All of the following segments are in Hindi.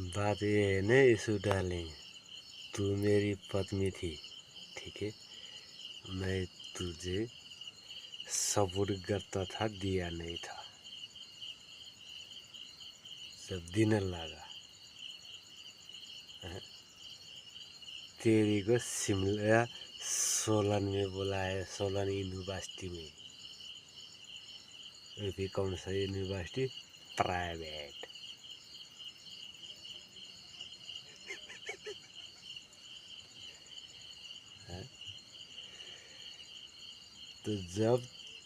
बात ये है ना इशू डार्लिंग, तू मेरी पत्नी थी, ठीक है। मैं तुझे सपोर्ट करता था, दिया नहीं था। सब दिन लगा है? तेरी को शिमला सोलन में बुलाया, सोलन यूनिवर्सिटी में। वो भी कौन सा यूनिवर्सिटी? प्राइवेट। तो जब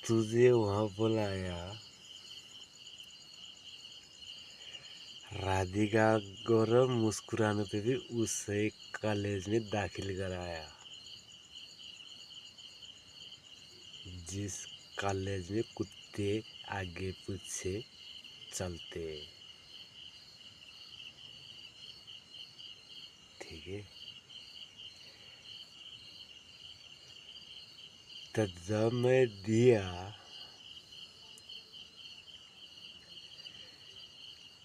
तुझे वहाँ बुलाया, राधिका गौरव मुस्कुराने पे भी उसे कॉलेज में दाखिल कराया, जिस कॉलेज में कुत्ते आगे पीछे चलते, ठीक है। तो जब मैं दिया,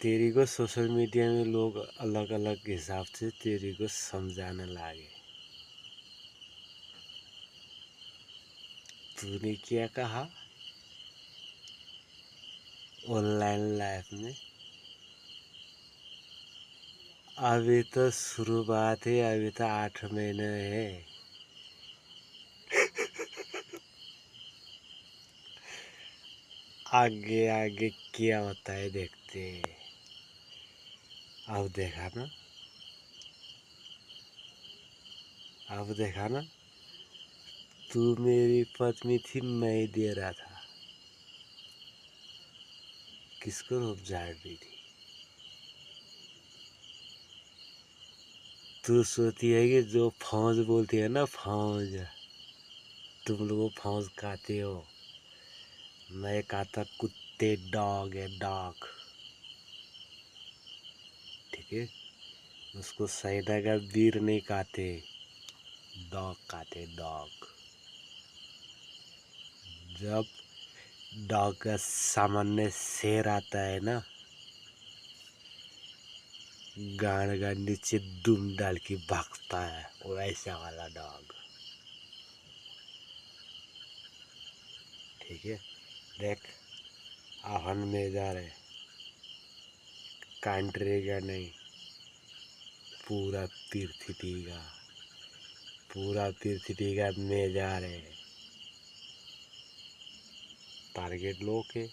तेरी को सोशल मीडिया में लोग अलग अलग हिसाब से तेरी को समझाने लगे। तूने क्या कहा ऑनलाइन लाइफ में? अभी तो शुरुआत है, अभी तो 8 महीने है। आगे आगे क्या होता है देखते हैं। अब देखा ना, अब देखा ना, तू मेरी पत्नी थी, मैं दे रहा था। किसको रूप झाड़ रही थी? तू सोचती है कि जो फौज बोलती है ना, फौज, तुम लोग फौज खाते हो। मैं कहता कुत्ते, डॉग है, डॉग, ठीक है। उसको सैना का वीर नहीं कहते, डॉग कहते, डॉग। जब डॉग का सामने शेर आता है ना, गाड़ का नीचे दुम डाल के भागता है, वैसा वाला डॉग, ठीक है। देख, आहन में जा रहे, कंट्री का नहीं, पूरा पृथ्वी का, पूरा पृथ्वी का में जा रहे। टारगेट लो के